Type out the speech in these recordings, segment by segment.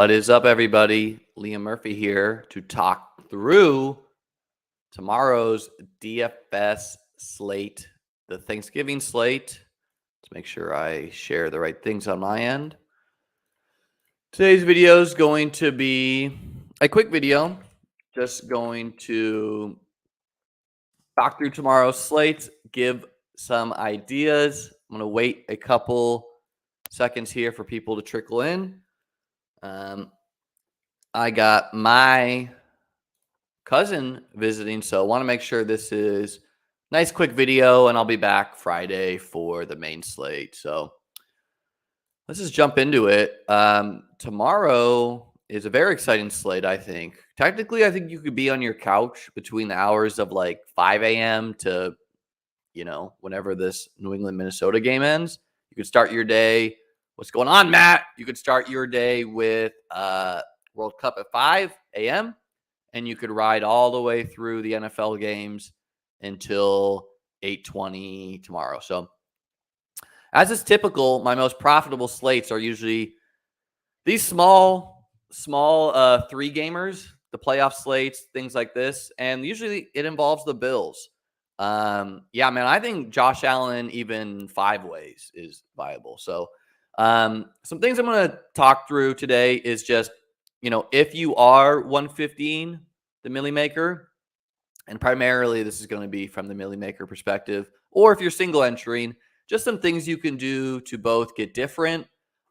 What is up, everybody? Liam Murphy here to talk through tomorrow's DFS slate, the Thanksgiving slate. Let's make sure I share the right things on my end. Today's video is going to be a quick video, just going to talk through tomorrow's slate, give some ideas. I'm going to wait a couple seconds here for people to trickle in. I got my cousin visiting, so I want to make sure this is a nice quick video, and I'll be back Friday for the main slate. So let's just jump into it. Tomorrow is a very exciting slate, I think. Technically, I think you could be on your couch between the hours of like 5 a.m. to, whenever this New England, Minnesota game ends. You could start your day. What's going on, Matt? You could start your day with World Cup at 5 a.m. and you could ride all the way through the NFL games until 8:20 tomorrow. So as is typical, my most profitable slates are usually these small three gamers, the playoff slates, things like this. And usually it involves the Bills. Yeah, man, I think Josh Allen even 5 ways is viable. So some things I'm going to talk through today is just, if you are 115, the Millie Maker, and primarily this is going to be from the Millie Maker perspective, or if you're single entering, just some things you can do to both get different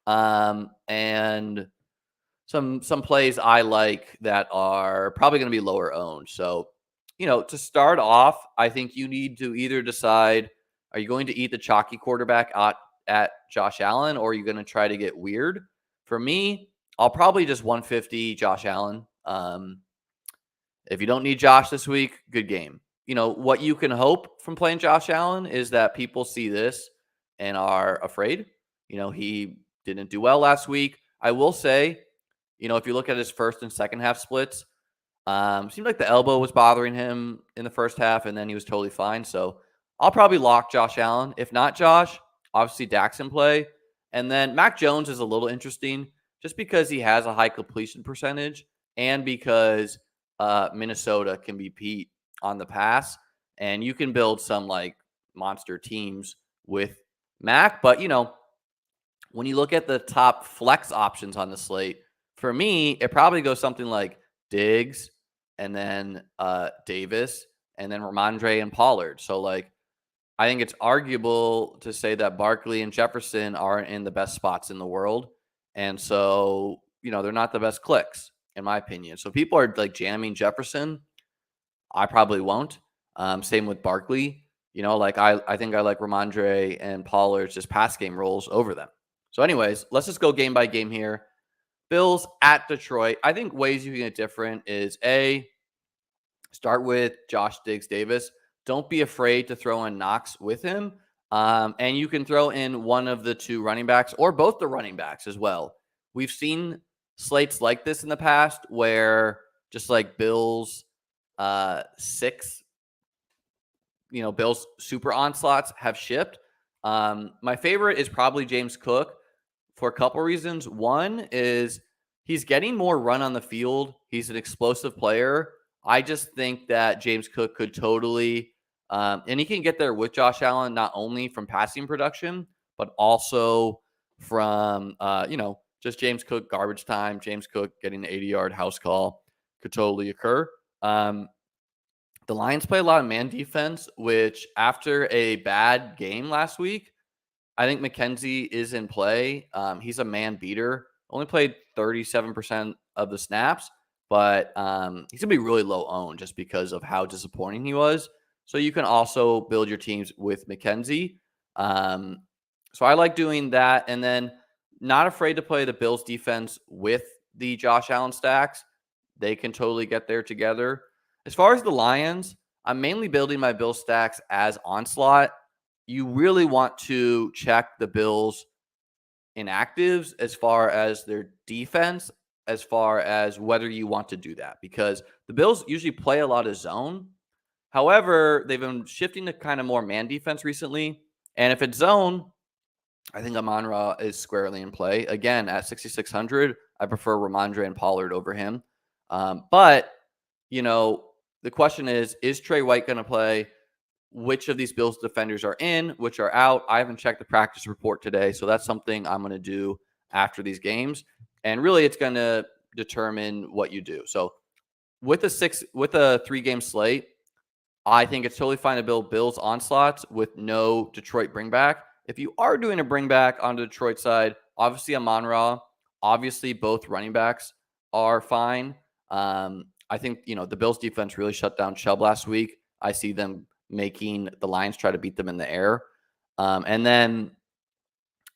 and some plays I like that are probably going to be lower owned. So, to start off, I think you need to either decide, are you going to eat the chalky quarterback at Josh Allen, or are you going to try to get weird? For me, I'll probably just 150 Josh Allen. If you don't need Josh this week, good game. What you can hope from playing Josh Allen is that people see this and are afraid. He didn't do well last week. I will say, if you look at his first and second half splits, seemed like the elbow was bothering him in the first half, and then he was totally fine. So I'll probably lock Josh Allen. If not Josh, obviously Dak's in play. And then Mac Jones is a little interesting just because he has a high completion percentage and because Minnesota can be beat on the pass. And you can build some like monster teams with Mac. But, when you look at the top flex options on the slate, for me, it probably goes something like Diggs and then Davis and then Ramondre and Pollard. So, I think it's arguable to say that Barkley and Jefferson aren't in the best spots in the world. And so, they're not the best clicks, in my opinion. So people are jamming Jefferson. I probably won't. Same with Barkley. I think I like Ramondre and Pollard's just pass game roles over them. So anyways, let's just go game by game here. Bills at Detroit. I think ways you can get different is start with Josh Diggs Davis. Don't be afraid to throw in Knox with him. And you can throw in one of the two running backs or both the running backs as well. We've seen slates like this in the past where just like Bills 6, Bills super onslaughts have shipped. My favorite is probably James Cook for a couple reasons. One is he's getting more run on the field. He's an explosive player. I just think that James Cook could totally and he can get there with Josh Allen, not only from passing production, but also from, just James Cook garbage time. James Cook getting the 80-yard house call could totally occur. The Lions play a lot of man defense, which after a bad game last week, I think McKenzie is in play. He's a man beater. Only played 37% of the snaps, but he's going to be really low owned just because of how disappointing he was. So you can also build your teams with McKenzie. So I like doing that. And then not afraid to play the Bills defense with the Josh Allen stacks. They can totally get there together. As far as the Lions, I'm mainly building my Bills stacks as onslaught. You really want to check the Bills inactives as far as their defense, as far as whether you want to do that, because the Bills usually play a lot of zone. However, they've been shifting to kind of more man defense recently. And if it's zone, I think Amon-Ra is squarely in play. Again, at 6,600, I prefer Ramondre and Pollard over him. But, the question is Trey White going to play? Which of these Bills defenders are in, which are out? I haven't checked the practice report today, so that's something I'm going to do after these games. And really, it's going to determine what you do. So with a 3-game slate, I think it's totally fine to build Bills onslaughts with no Detroit bring back. If you are doing a bring back on the Detroit side, obviously Amon-Ra, obviously both running backs are fine. I think, the Bills defense really shut down Chubb last week. I see them making the Lions try to beat them in the air. And then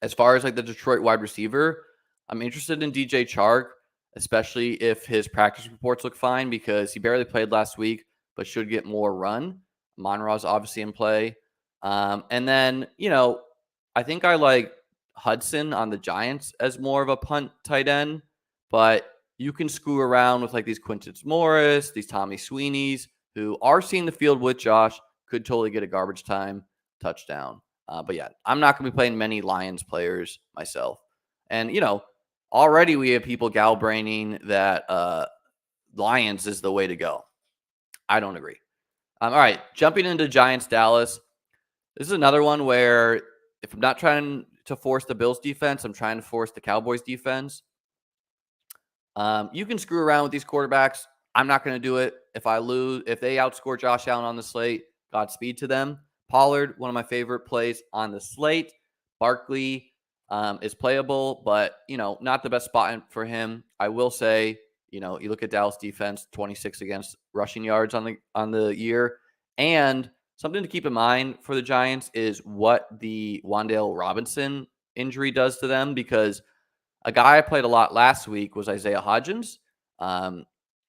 as far as like the Detroit wide receiver, I'm interested in DJ Chark, especially if his practice reports look fine because he barely played last week, but should get more run. Monroe's obviously in play. And then, I think I like Hudson on the Giants as more of a punt tight end, but you can screw around with like these Quinton Morris, these Tommy Sweeneys, who are seeing the field with Josh, could totally get a garbage time touchdown. But yeah, I'm not going to be playing many Lions players myself. And, already we have people gal-braining that Lions is the way to go. I don't agree. All right, jumping into Giants-Dallas. This is another one where if I'm not trying to force the Bills defense, I'm trying to force the Cowboys defense. You can screw around with these quarterbacks. I'm not going to do it. If they outscore Josh Allen on the slate, Godspeed to them. Pollard, one of my favorite plays on the slate. Barkley is playable, but, not the best spot for him. I will say, you look at Dallas defense, 26 against rushing yards on the year. And something to keep in mind for the Giants is what the Wan'Dale Robinson injury does to them, because a guy I played a lot last week was Isaiah Hodgins.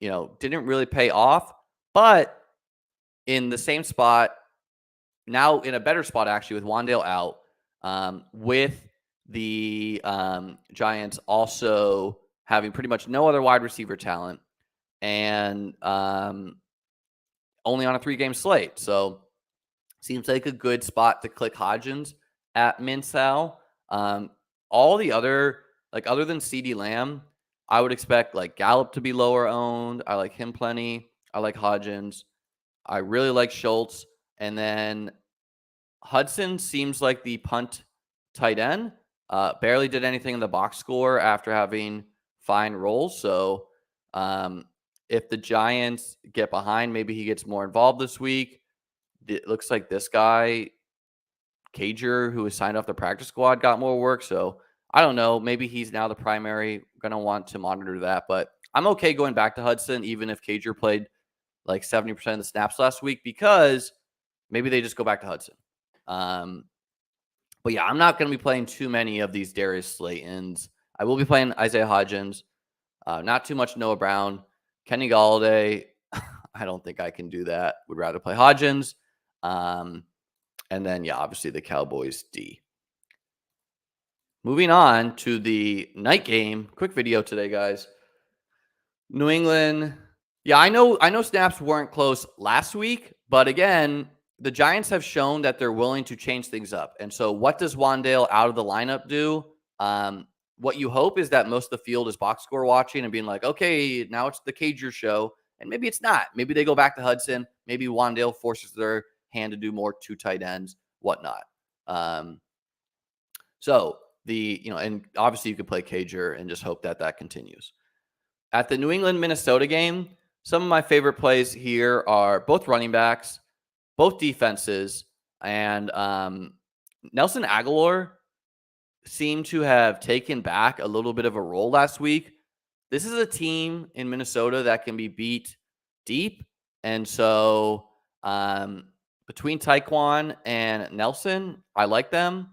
Didn't really pay off, but in the same spot, now in a better spot actually with Wan'Dale out, with the Giants also having pretty much no other wide receiver talent and only on a 3-game slate. So seems like a good spot to click Hodgins at Min-Sal. All the other, other than CeeDee Lamb, I would expect like Gallup to be lower owned. I like him plenty. I like Hodgins. I really like Schultz. And then Hudson seems like the punt tight end. Barely did anything in the box score after having fine rolls. So if the Giants get behind, maybe he gets more involved this week. It looks like this guy, Cager, who was signed off the practice squad, got more work. So I don't know. Maybe he's now the primary. Going to want to monitor that. But I'm okay going back to Hudson, even if Cager played like 70% of the snaps last week, because maybe they just go back to Hudson. But yeah, I'm not going to be playing too many of these Darius Slaytons. I will be playing Isaiah Hodgins. Not too much Noah Brown. Kenny Galladay, I don't think I can do that. Would rather play Hodgins. And then, yeah, obviously the Cowboys D. Moving on to the night game. Quick video today, guys. New England. Yeah, I know snaps weren't close last week, but again, the Giants have shown that they're willing to change things up. And so what does Wan'Dale out of the lineup do? What you hope is that most of the field is box score watching and being like, okay, now it's the Cager show. And maybe it's not. Maybe they go back to Hudson. Maybe Wan'Dale forces their hand to do more 2 tight ends, whatnot. So and obviously you could play Cager and just hope that continues. At the New England-Minnesota game, some of my favorite plays here are both running backs, both defenses, and Nelson Agholor seemed to have taken back a little bit of a role last week. This is a team in Minnesota that can be beat deep. And so between Tyquan and Nelson, I like them.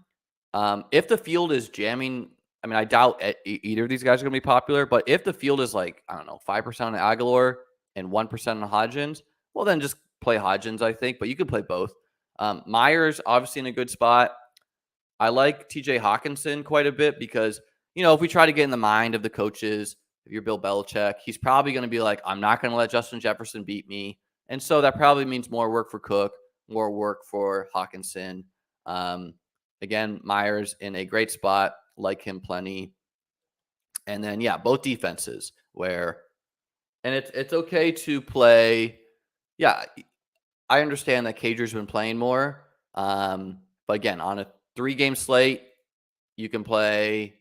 If the field is jamming, I mean, I doubt either of these guys are going to be popular, but if the field is like, I don't know, 5% on Agholor and 1% on Hodgins, well, then just play Hodgins, I think, but you could play both. Myers, obviously in a good spot. I like TJ Hawkinson quite a bit because, if we try to get in the mind of the coaches, if you're Bill Belichick, he's probably going to be like, I'm not going to let Justin Jefferson beat me. And so that probably means more work for Cook, more work for Hawkinson. Again, Myers in a great spot, like him plenty. And then, yeah, both defenses where, and it's okay to play. Yeah, I understand that Cager's been playing more. But again, on a 3-game slate, you can play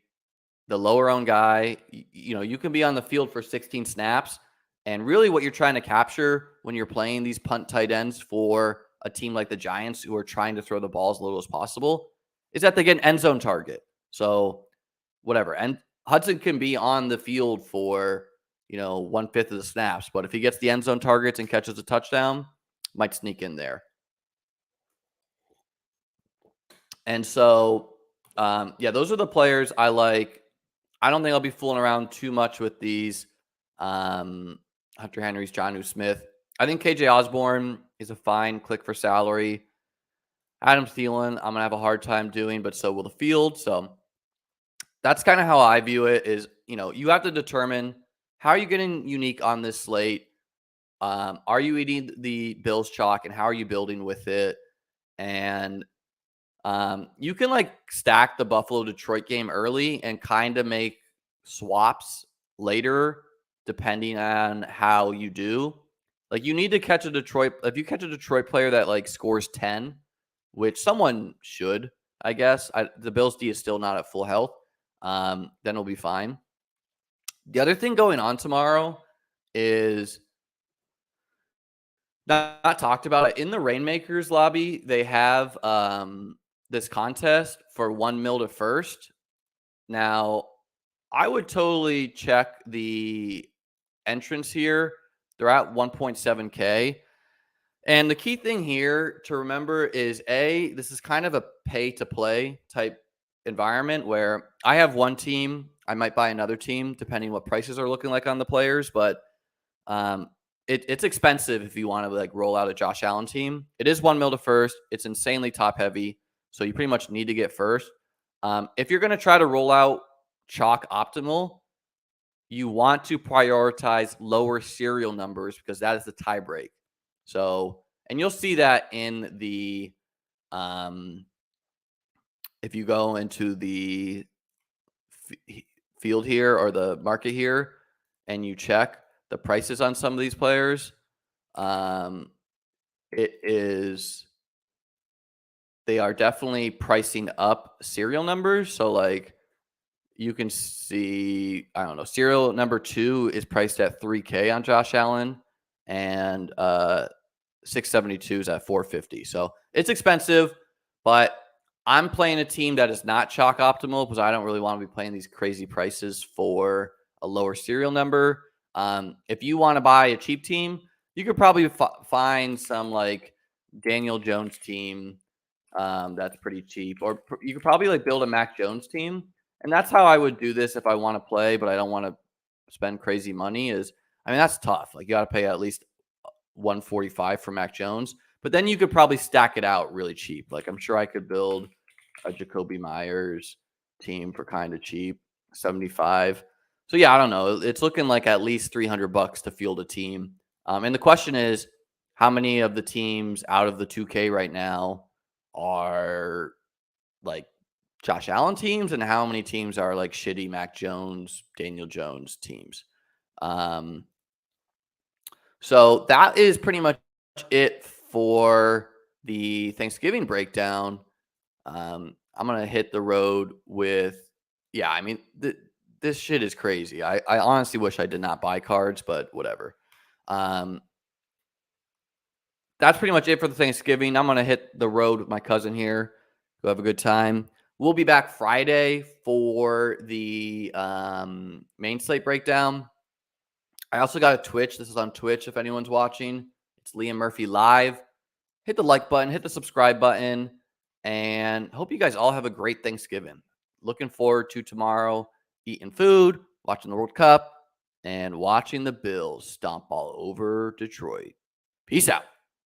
the lower owned guy. You can be on the field for 16 snaps. And really what you're trying to capture when you're playing these punt tight ends for a team like the Giants who are trying to throw the ball as little as possible is that they get an end zone target. So whatever. And Hudson can be on the field for, 1/5 of the snaps. But if he gets the end zone targets and catches a touchdown, might sneak in there. And so, yeah, those are the players I like. I don't think I'll be fooling around too much with these. Hunter Henry's, Jonnu Smith. I think KJ Osborne is a fine click for salary. Adam Thielen, I'm going to have a hard time doing, but so will the field. So that's kind of how I view it is, you have to determine how are you getting unique on this slate? Are you eating the Bills chalk and how are you building with it? And you can stack the Buffalo Detroit game early and kind of make swaps later, depending on how you do. You need to catch a Detroit. If you catch a Detroit player that scores 10, which someone should, I guess. The Bills D is still not at full health. Then it'll be fine. The other thing going on tomorrow is not talked about in the Rainmakers lobby. They have this contest for 1 mil to first. Now, I would totally check the entrance here. They're at 1.7K. And the key thing here to remember is this is kind of a pay to play type environment where I have one team. I might buy another team depending what prices are looking like on the players, but it's expensive if you want to roll out a Josh Allen team. It is 1 mil to first. It's insanely top heavy. So you pretty much need to get first. If you're going to try to roll out chalk optimal, you want to prioritize lower serial numbers because that is the tie break. So, and you'll see that in the, if you go into the field here or the market here and you check the prices on some of these players, they are definitely pricing up serial numbers. So you can see, I don't know, serial number 2 is priced at 3K on Josh Allen and 672 is at 450. So it's expensive, but I'm playing a team that is not chalk optimal because I don't really want to be playing these crazy prices for a lower serial number. If you want to buy a cheap team, you could probably find some Daniel Jones team that's pretty cheap, or you could probably build a Mac Jones team. And that's how I would do this if I want to play, but I don't want to spend crazy money. That's tough. You got to pay at least 145 for Mac Jones, but then you could probably stack it out really cheap. I'm sure I could build a Jacoby Myers team for kind of cheap, 75. So yeah, I don't know. It's looking like at least $300 to field a team. And the question is, how many of the teams out of the 2K right now are Josh Allen teams, and how many teams are shitty Mac Jones, Daniel Jones teams? So that is pretty much it for the Thanksgiving breakdown. I'm going to hit the road with, this shit is crazy. I honestly wish I did not buy cards, but whatever. That's pretty much it for the Thanksgiving. I'm going to hit the road with my cousin here. Go have a good time. We'll be back Friday for the main slate breakdown. I also got a Twitch. This is on Twitch if anyone's watching. It's Liam Murphy Live. Hit the like button, hit the subscribe button, and hope you guys all have a great Thanksgiving. Looking forward to tomorrow, eating food, watching the World Cup, and watching the Bills stomp all over Detroit. Peace out.